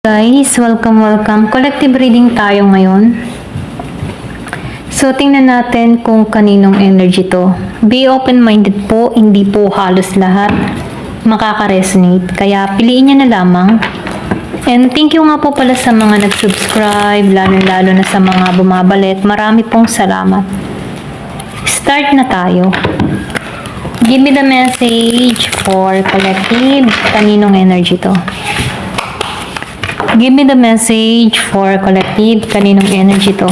Guys, welcome. Collective reading tayo ngayon. So, tingnan natin kung kaninong energy to. Be open-minded po, hindi po halos lahat makaka-resonate. Kaya, piliin nyo na lamang. And thank you nga po pala sa mga nag-subscribe, lalo na sa mga bumabalit. Marami pong salamat. Start na tayo. Give me the message for collective. Kaninong energy to? Give me the message for collective. Kaninong energy to?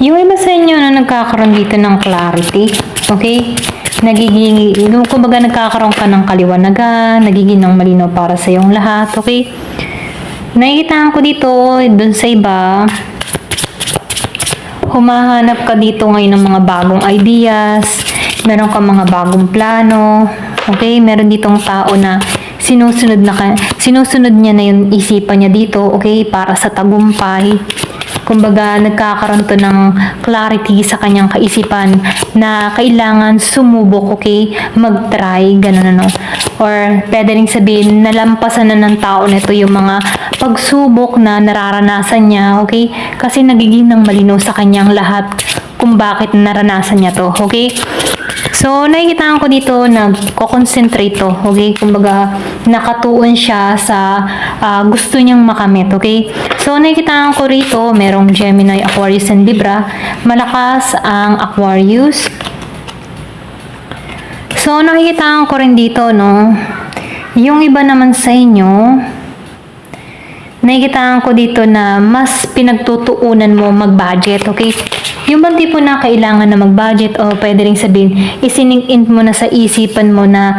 Yung iba sa inyo na nagkakaroon dito ng clarity, okay? Kumbaga nagkakaroon ka ng kaliwanagan, nagiging ng malinaw para sa iyong lahat, okay? Nakikita ko dito, dun sa iba, humahanap ka dito ngayon ng mga bagong ideas, meron ka mga bagong plano, okay? Meron ditong tao na sinusunod niya na yung isipan niya dito, okay? Para sa tagumpay. Kumbaga, nagkakaroon to ng clarity sa kanyang kaisipan na kailangan sumubok, okay? Mag-try, ganun ano. Or, pwede rin sabihin, nalampasan na ng tao nito yung mga pagsubok na nararanasan niya, okay? Kasi nagiging ng malinaw sa kanyang lahat kung bakit naranasan niya to, okay? So, nakikita ko dito, nagko-concentrate to, okay? Kumbaga, nakatuon siya sa gusto niyang makamit, okay? So, nakikita ko rito, merong Gemini, Aquarius, and Libra. Malakas ang Aquarius. So, nakikita ko rin dito, no? Yung iba naman sa inyo, nakikita ko dito na mas pinagtutuunan mo mag-budget, okay? Yung bang tipo na kailangan na mag-budget o pwede rin sabihin, isinink-in mo na sa isipan mo na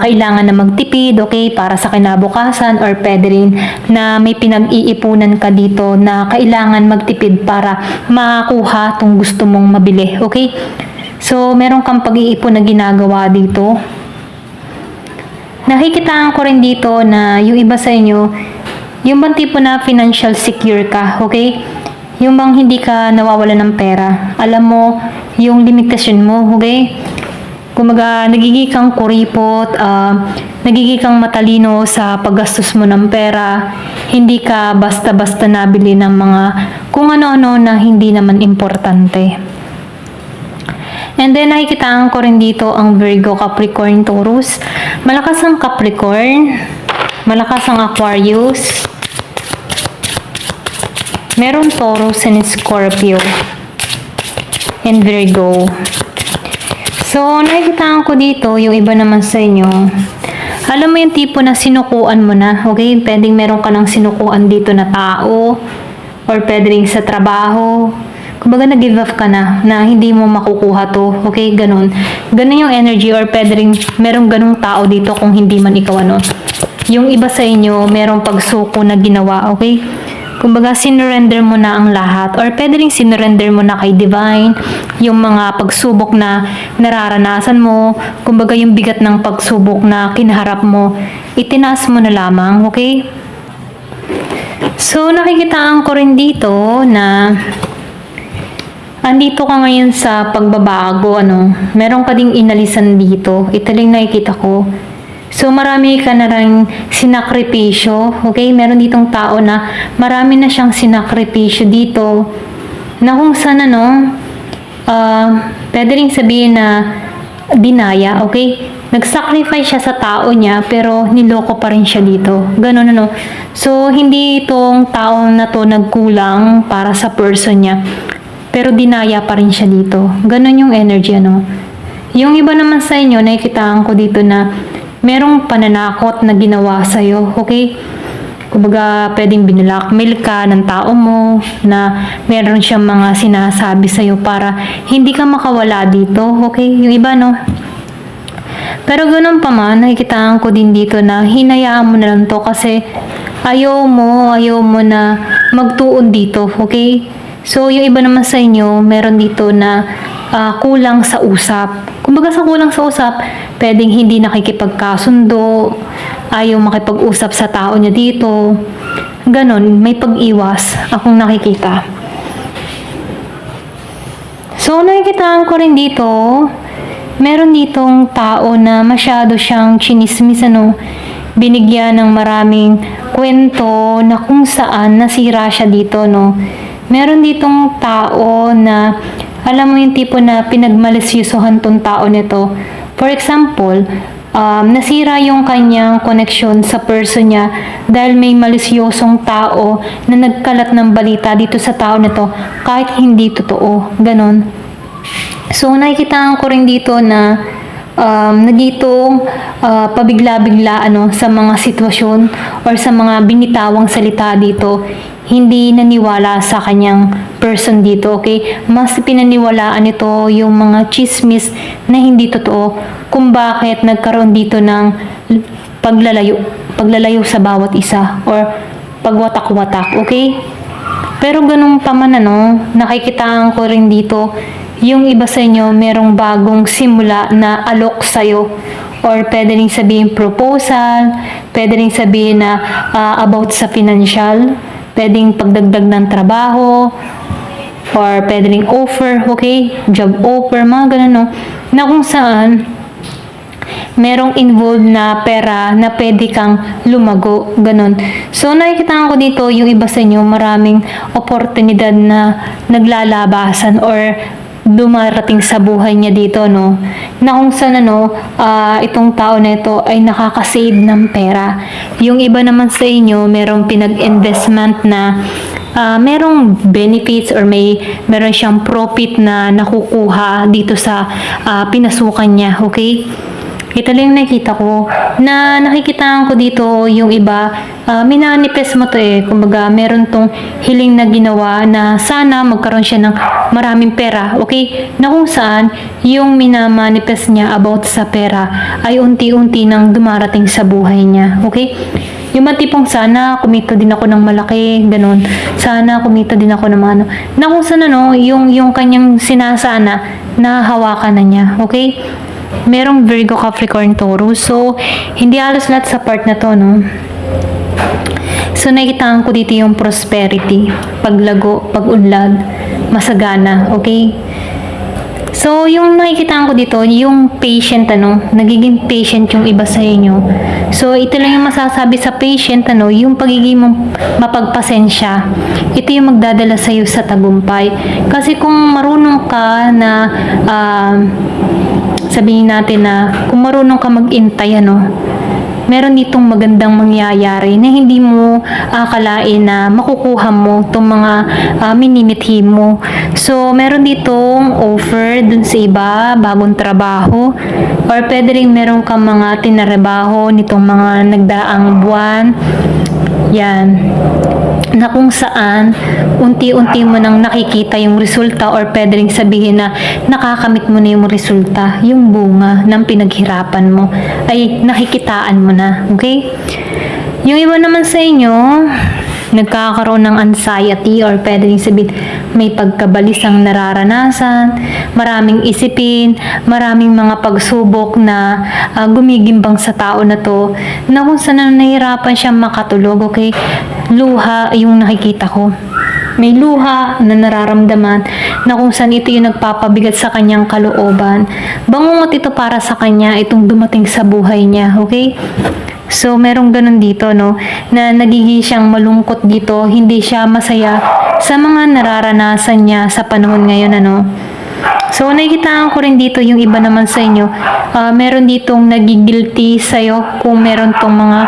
kailangan na magtipid, okay, para sa kinabukasan, or pwede rin na may pinag-iipunan ka dito na kailangan magtipid para makakuha itong gusto mong mabili, okay? So, meron kang pag-iipon na ginagawa dito. Nakikitaan ko rin dito na yung iba sa inyo, yung bang tipo na financial secure ka, okay? Yung bang hindi ka nawawala ng pera. Alam mo, yung limitasyon mo, okay? Kumaga, nagiging kang kuripot, nagiging kang matalino sa paggastos mo ng pera. Hindi ka basta-basta nabili ng mga kung ano-ano na hindi naman importante. And then, nakikitaan ko rin dito ang Virgo, Capricorn, Taurus. Malakas ang Capricorn. Malakas ang Aquarius. Meron Taurus and Scorpio and Virgo. So, nakikita ko dito, yung iba naman sa inyo, alam mo yung tipo na sinukuan mo na, okay? Pwedeng meron ka ng sinukuan dito na tao, or pwede rin sa trabaho. Kumbaga, nag-give up ka na hindi mo makukuha to, okay? Ganun yung energy, or pwede rin merong ganung tao dito kung hindi man ikaw ano. Yung iba sa inyo, merong pagsuko na ginawa, okay? Kumbaga, sinurrender mo na ang lahat, or pwede rin sinurrender mo na kay Divine yung mga pagsubok na nararanasan mo. Kumbaga, yung bigat ng pagsubok na kinaharap mo, itinaas mo na lamang, okay? So, nakikitaan ko rin dito na andito ka ngayon sa pagbabago, ano? Meron ka ding inalisan dito. Ito lang nakikita ko. So, marami ka na rin sinakripisyo, okay? Meron ditong tao na marami na siyang sinakripisyo dito na kung saan, ano, pwede rin sabihin na dinaya, okay? Nag-sacrifice siya sa tao niya, pero niloko pa rin siya dito. Ganun, ano. So, hindi itong tao na to nagkulang para sa person niya, pero dinaya pa rin siya dito. Ganun yung energy, ano. Yung iba naman sa inyo, nakikitaan ko dito na merong pananakot na ginawa sa'yo, okay? Kumbaga, pwedeng binlockmail ka ng tao mo, na meron siyang mga sinasabi sa'yo para hindi ka makawala dito, okay? Yung iba, no? Pero ganun pa man, nakikitaan ko din dito na hinayaan mo na lang to kasi ayaw mo na magtuon dito, okay? So, yung iba naman sa inyo, meron dito na kulang sa usap. Kumbaga sa kulang sa usap, pwedeng hindi nakikipagkasundo, ayaw makipag-usap sa tao niya dito. Ganon, may pag-iwas akong nakikita. So, nakikitaan ko rin dito, meron ditong tao na masyado siyang chinismis, binigyan ng maraming kwento na kung saan nasira siya dito, Meron ditong tao na, alam mo yung tipo na pinagmalisyusuhan tong tao nito. For example, nasira yung kanyang connection sa person niya dahil may malisyosong tao na nagkalat ng balita dito sa tao nito kahit hindi totoo. Ganon. So, nakikita ko rin dito na nagitong pabigla-bigla sa mga sitwasyon or sa mga binitawang salita dito, hindi naniwala sa kanyang person dito, okay? Mas pinaniwalaan ito yung mga chismis na hindi totoo kung bakit nagkaroon dito ng paglalayo sa bawat isa or pagwatak-watak, okay? Pero ganun pa man, nakikitaan ko rin dito yung iba sa inyo merong bagong simula na alok sa'yo. Or pwede rin sabihin proposal, pwede rin sabihin na about sa financial, pwedeng pagdagdag ng trabaho, or pwede rin offer, okay? Job offer, mga ganun, na kung saan merong involved na pera na pwede kang lumago, ganun. So, nakikita ko dito yung iba sa inyo maraming oportunidad na naglalabasan or dumarating sa buhay niya dito, na kung saan, itong tao na ito ay nakakasave ng pera. Yung iba naman sa inyo, merong pinag-investment na merong benefits or meron siyang profit na nakukuha dito sa pinasukan niya, okay? Ito lang yung nakikita ko. Na nakikitaan ko dito yung iba, minanifest mo to kumbaga meron tong hiling na ginawa na sana magkaroon siya ng maraming pera, okay? Na kung saan yung minamanifest niya about sa pera ay unti-unti nang dumarating sa buhay niya, okay? Yung matipong sana kumita din ako ng malaki, ganun. Sana kumita din ako ng mga na kung saan yung kanyang sinasana nahahawakan na niya, okay? Merong Virgo, Capricorn, Taurus. So, hindi halos lahat sa part na to, So, nakikitaan ko dito yung prosperity, paglago, pag-unlad, masagana, okay? So, yung nakikitaan ko dito, yung patient, nagiging patient yung iba sa inyo. So, ito lang yung masasabi sa patient, yung pagiging mong mapagpasensya. Ito yung magdadala sa iyo sa tagumpay. Kasi kung marunong ka na, sabihin natin na, kung marunong ka mag-intay, meron ditong magandang mangyayari na hindi mo akalain na makukuha mo itong mga minimithi mo. So, meron ditong offer dun sa iba, bagong trabaho, or pwede rin meron kang mga tinarabaho nitong mga nagdaang buwan. Yan. Na kung saan unti-unti mo nang nakikita yung resulta or pwede rin sabihin na nakakamit mo na yung resulta, yung bunga ng pinaghirapan mo ay nakikitaan mo na, okay? Yung iba naman sa inyo, nagkakaroon ng anxiety or pwede rin sabihin may pagkabalisang nararanasan, maraming isipin, maraming mga pagsubok na gumigimbang sa tao na to, na kung saan nahihirapan siya makatulog, okay? Luha yung nakikita ko. May luha na nararamdaman na kung saan ito yung nagpapabigat sa kanyang kalooban. Bangungot ito para sa kanya itong dumating sa buhay niya, okay? So, merong ganun dito, na nagiging siyang malungkot dito, hindi siya masaya sa mga nararanasan niya sa panahon ngayon, So, nakikitaan ko rin dito yung iba naman sa inyo, meron ditong nagigilty sa'yo kung meron tong mga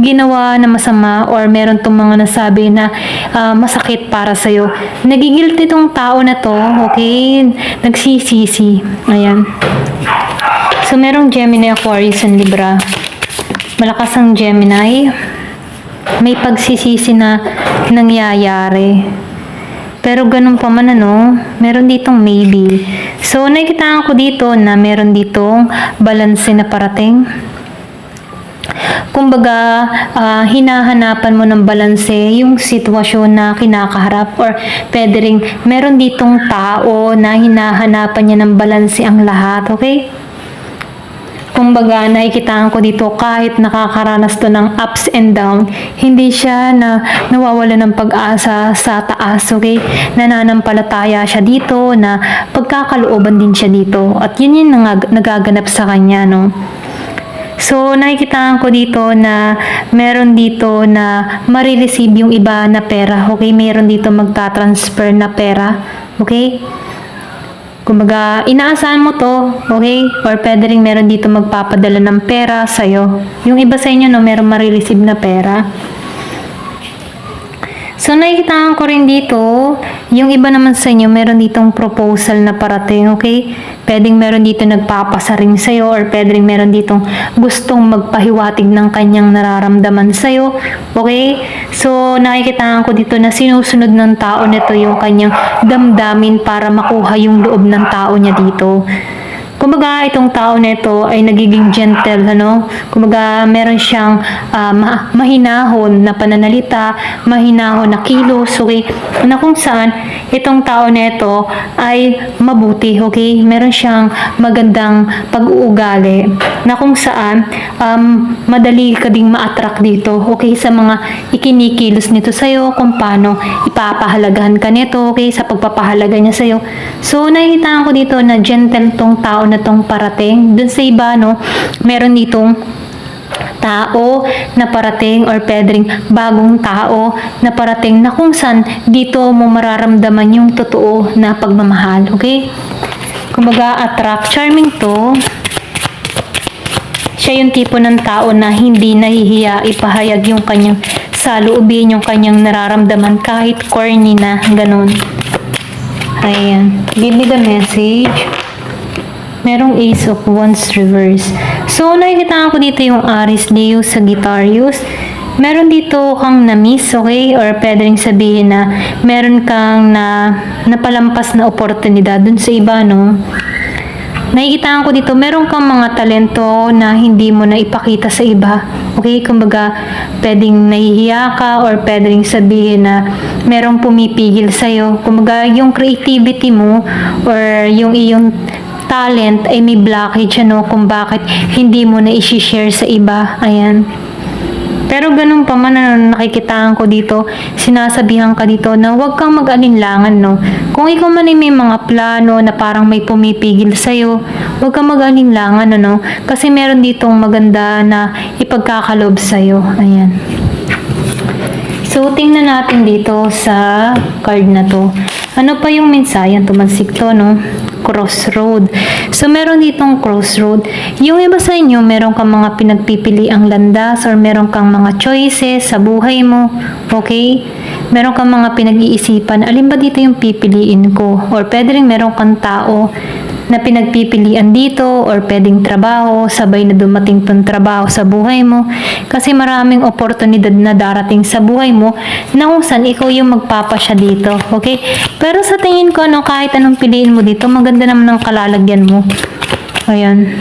ginawa na masama or meron tong mga nasabi na masakit para sa'yo. Nagigilty tong tao na to, okay? Nagsisisi. Ayan. So, merong Gemini, Aquarius, and Libra. Malakas ang Gemini. May pagsisisi na nangyayari. Pero ganun pa man, meron ditong maybe. So, nakikitaan ko dito na meron ditong balance na parating. Kumbaga, hinahanapan mo ng balanse yung sitwasyon na kinakaharap or pwede rin meron ditong tao na hinahanapan niya ng balanse ang lahat, okay? Kumbaga, nakikitaan ko dito kahit nakakaranas to ng ups and down, hindi siya na nawawala ng pag-asa sa taas, okay? Nananampalataya siya dito na pagkakalooban din siya dito. At yun yung nagaganap sa kanya, no? So, nakikitaan ko dito na meron dito na marireceive yung iba na pera, okay? Meron dito magta-transfer na pera, okay? Kumbaga, inaasahan mo to, okay? Or pwede rin meron dito magpapadala ng pera sa'yo. Yung iba sa inyo, no, meron marireceive na pera. So, nakikitaan ko rin dito, yung iba naman sa inyo, meron ditong proposal na parating, okay? Pwedeng meron dito nagpapasa rin sa'yo or pwedeng meron ditong gustong magpahiwatig ng kanyang nararamdaman sa'yo, okay? So, nakikitaan ko dito na sinusunod ng tao nito yung kanyang damdamin para makuha yung loob ng tao niya dito. Kumbaga, itong tao nito ay nagiging gentle, ano? Kumbaga, meron siyang mahinahon na pananalita, mahinahon na kilos, okay? Na kung saan, itong tao nito ay mabuti, okay? Meron siyang magandang pag-uugali, na kung saan, madali ka ding ma-attract dito, okay? Sa mga ikinikilos nito sa'yo, kung paano ipapahalagahan ka nito, okay? Sa pagpapahalaga niya sa'yo. So, nakikita ko dito na gentle tong tao na tong parating. Dun sa iba, no, meron ditong tao na parating or pwedeng bagong tao na parating na kung saan dito mo mararamdaman yung totoo na pagmamahal. Okay? Kumbaga, attract. Charming to. Siya yung tipo ng tao na hindi nahihiya ipahayag yung kanyang saloobin, yung kanyang nararamdaman kahit corny na, ganun. Ayan. Give me the message. Merong Ace of Wands reverse. So, nakikita ko dito yung Aries, Leo, Sagittarius. Meron dito kang na-miss, okay? Or pwede rin sabihin na meron kang napalampas na oportunidad dun sa iba, no? Nakikita ko dito, meron kang mga talento na hindi mo na ipakita sa iba. Okay? Kumbaga, pwedeng nahihiya ka or pwedeng sabihin na merong pumipigil sa'yo. Kumbaga, yung creativity mo or yung iyong talent ay may blockage, ano, kung bakit hindi mo na i-share sa iba. Ayan. Pero ganun pa man, nakikitaan ko dito, sinasabihan ka dito na huwag kang mag-alinlangan, no? Kung ikaw man ay may mga plano na parang may pumipigil sa'yo, huwag kang mag-alinlangan, ano? Kasi meron ditong maganda na ipagkakalob sa'yo. Ayan. So, tingnan natin dito sa card na to. Ano pa yung mensahe? Tumansik to, no? Crossroad. So, meron ditong crossroad. Yung iba sa inyo, meron kang mga pinagpipiliang landas or meron kang mga choices sa buhay mo. Okay? Meron kang mga pinag-iisipan. Alin ba dito yung pipiliin ko? Or pwede rin meron kang tao na pinagpipilian dito or pwedeng trabaho, sabay na dumating tong trabaho sa buhay mo. Kasi maraming oportunidad na darating sa buhay mo na kung saan ikaw yung magpapasya dito. Okay? Pero sa tingin ko, no, kahit anong piliin mo dito, maganda naman ang kalalagyan mo. Ayan.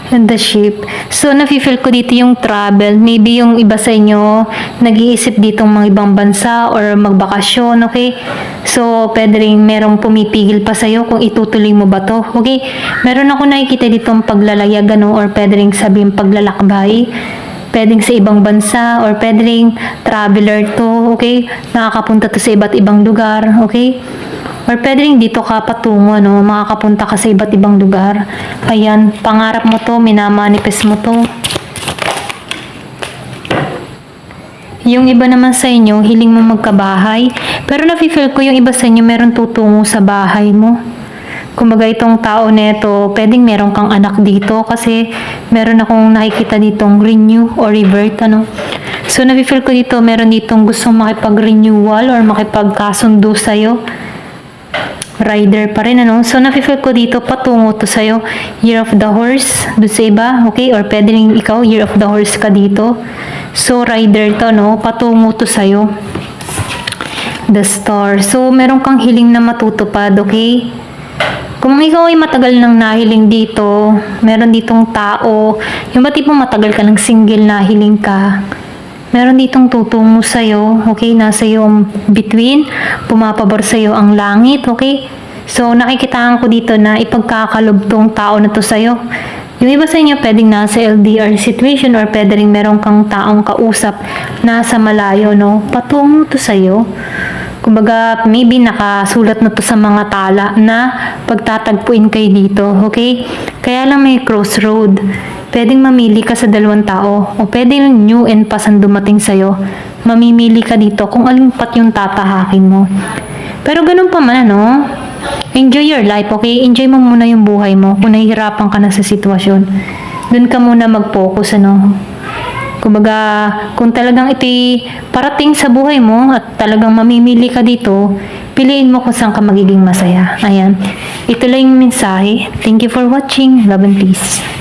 And the ship. So, nafe-feel ko dito yung travel. Maybe yung iba sa inyo, nag-iisip ditong mga ibang bansa or magbakasyon, okay? So, pwede rin merong pumipigil pa sa'yo kung itutuloy mo ba to, okay? Meron ako nakikita ditong paglalayag, ano, or pwede rin sabihin paglalakbay. Pwedeng sa ibang bansa or pwedeng traveler to, okay? Nakakapunta to sa iba't ibang lugar, okay? Or pwede rin dito ka patungo, no? Makakapunta ka sa iba't ibang lugar. Ayan, pangarap mo to, minamanifest mo to. Yung iba naman sa inyo, hiling mo magkabahay. Pero nafe-feel ko yung iba sa inyo, meron tutungo sa bahay mo. Kumbaga itong tao neto, pwedeng meron kang anak dito kasi meron akong nakikita ditong renew or revert, ano. So, nafe-feel ko dito, meron ditong gustong makipag-renewal or makipagkasundo sa'yo. Rider pa rin, ano. So, nafe-feel ko dito, patungo to sa'yo. Year of the Horse, doon sa iba, okay? Or pwede rin ikaw, Year of the Horse ka dito. So, rider to, no? Patungo to sa'yo. The Star. So, meron kang hiling na matutupad, okay? Kung ikaw ay matagal nang nahiling dito, meron ditong tao, yung ba tipong matagal ka ng single nahiling ka, meron ditong tutungo sa'yo, okay? Nasa yung between, pumapabor sa'yo ang langit, okay? So, nakikitaan ko dito na ipagkakalob tong tao na to sa'yo. Yung iba sa inyo pwedeng nasa LDR situation or pwede rin meron kang taong kausap nasa malayo, no? Patungo to sa'yo. Kumbaga, maybe nakasulat na to sa mga tala na pagtatagpuin kayo dito, okay? Kaya lang may crossroad. Pwedeng mamili ka sa dalawang tao o pwedeng new and pass ang dumating sa'yo. Mamimili ka dito kung alin pat yung tatahakin mo. Pero ganun pa man, ano? Enjoy your life, okay? Enjoy mo muna yung buhay mo. Kung nahihirapan ka na sa sitwasyon, dun ka muna mag-focus, ano? Kumbaga, kung talagang ito'y parating sa buhay mo at talagang mamimili ka dito, piliin mo kung saan ka magiging masaya. Ayan. Ito lang yung mensahe. Thank you for watching. Love and peace.